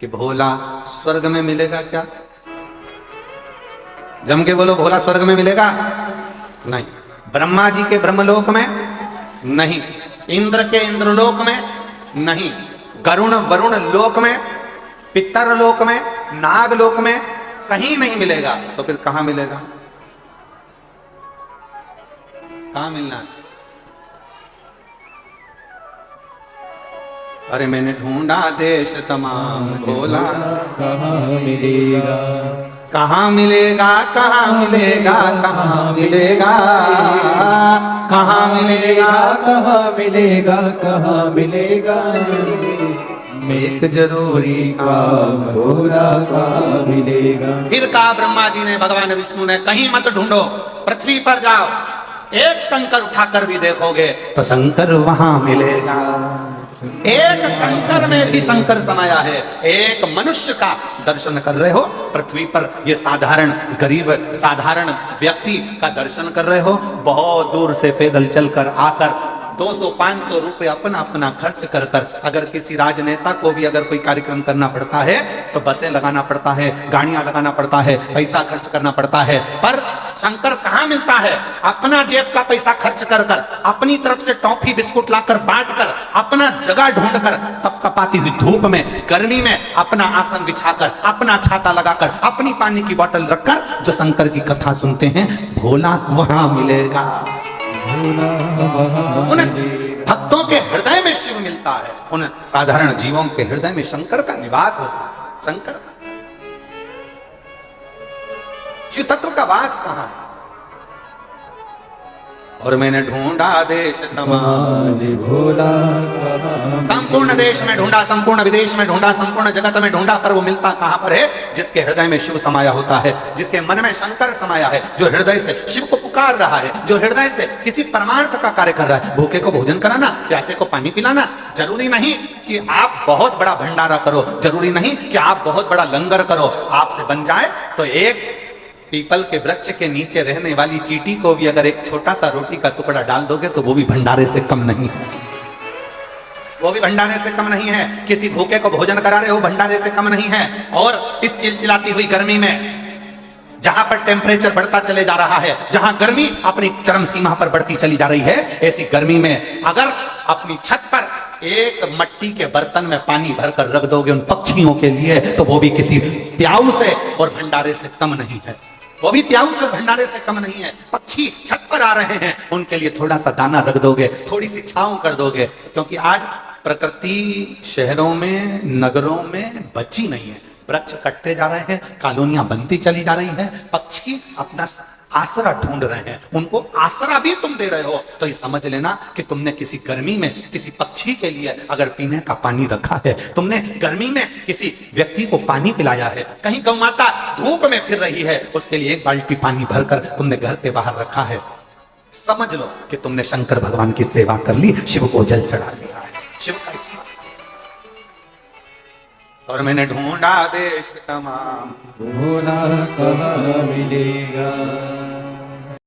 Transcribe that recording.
कि भोला स्वर्ग में मिलेगा क्या? जम के बोलो, भोला स्वर्ग में मिलेगा? नहीं। ब्रह्मा जी के ब्रह्मलोक में नहीं, इंद्र के इंद्रलोक में नहीं, गरुण वरुण लोक में, पितर लोक में, नाग लोक में कहीं नहीं मिलेगा। तो फिर कहां मिलेगा? कहां मिलना है? अरे मैंने ढूंढा देश तमाम, भोला कहाँ मिलेगा? कहाँ मिलेगा? कहाँ मिलेगा? कहाँ मिलेगा? कहाँ मिलेगा? कहाँ मिलेगा? कहाँ मिलेगा? एक जरूरी काम, भोला कहाँ मिलेगा? फिर कहा ब्रह्मा जी ने, भगवान विष्णु ने, कहीं मत ढूंढो, पृथ्वी पर जाओ, एक कंकर उठाकर भी देखोगे तो शंकर वहां मिलेगा। एक कंकर में भी शंकर समाया है। एक मनुष्य का दर्शन कर रहे हो पृथ्वी पर, ये साधारण गरीब साधारण व्यक्ति का दर्शन कर रहे हो, बहुत दूर से पैदल चलकर आकर 200-500 रुपए अपना अपना खर्च कर कर, अगर किसी राजनेता को भी अगर कोई कार्यक्रम करना पड़ता है तो बसें लगाना पड़ता है, गाड़ियां लगाना पड़ता है, पैसा खर्च करना पड़ता है। पर शंकर कहां मिलता है? अपना जेब का पैसा खर्च कर कर, अपनी तरफ से टॉफी बिस्कुट लाकर बांट कर, अपना जगह ढूंढ कर, तपतपाती हुई धूप में गर्मी में अपना आसन बिछाकर, अपना छाता लगाकर, अपनी पानी की बोतल रखकर जो शंकर की कथा सुनते हैं, भोला वहां मिलेगा। उन भक्तों के हृदय में शिव मिलता है, उन साधारण जीवों के हृदय में शंकर का निवास होता है। शंकर का शिव तत्व का वास कहां है? और मैंने ढूंढा देश तमाम, भोला संपूर्ण देश में ढूंढा, संपूर्ण विदेश में ढूंढा, संपूर्ण जगत में ढूंढा, पर वो मिलता कहां पर है? जिसके हृदय में शिव समाया होता है, जिसके मन में शंकर समाया है, जो हृदय से शिव को पुकार रहा है, जो हृदय से किसी परमार्थ का कार्य कर रहा है। भूखे को भोजन कराना, प्यासे को पानी पिलाना, जरूरी नहीं कि आप बहुत बड़ा भंडारा करो, जरूरी नहीं कि आप बहुत बड़ा लंगर करो। आपसे बन जाए तो एक पीपल के वृक्ष के नीचे रहने वाली चींटी को भी अगर एक छोटा सा रोटी का टुकड़ा डाल दोगे तो वो भी भंडारे से कम नहीं है, वो भी भंडारे से कम नहीं है। किसी भूखे को भोजन करा रहे हो, भंडारे से कम नहीं है। और इस चिलचिलाती हुई गर्मी में, जहां पर टेम्परेचर बढ़ता चले जा रहा है, जहां गर्मी अपनी चरम सीमा पर बढ़ती चली जा रही है, ऐसी गर्मी में अगर अपनी छत पर एक मट्टी के बर्तन में पानी भरकर रख दोगे उन पक्षियों के लिए, तो वो भी किसी प्याऊ से और भंडारे से कम नहीं है। वो भी प्याऊ से भंडारे से कम नहीं है। पक्षी छत पर आ रहे हैं, उनके लिए थोड़ा सा दाना रख दोगे, थोड़ी सी छांव कर दोगे, क्योंकि आज प्रकृति शहरों में नगरों में बची नहीं है। वृक्ष कटते जा रहे हैं, कॉलोनियां बनती चली जा रही हैं, पक्षी अपना आसरा ढूंढ रहे हैं, उनको आसरा भी तुम दे रहे हो। तो ये समझ लेना कि तुमने किसी गर्मी में किसी पक्षी के लिए अगर पीने का पानी रखा है, तुमने गर्मी में किसी व्यक्ति को पानी पिलाया है, कहीं गौ माता धूप में फिर रही है, उसके लिए एक बाल्टी पानी भरकर तुमने घर के बाहर रखा है, समझ लो कि तुमने शंकर भगवान की सेवा कर ली, शिव को जल चढ़ा दिया है। शिव का और मैंने ढूंढा देश तमाम, भोला कहाँ मिलेगा?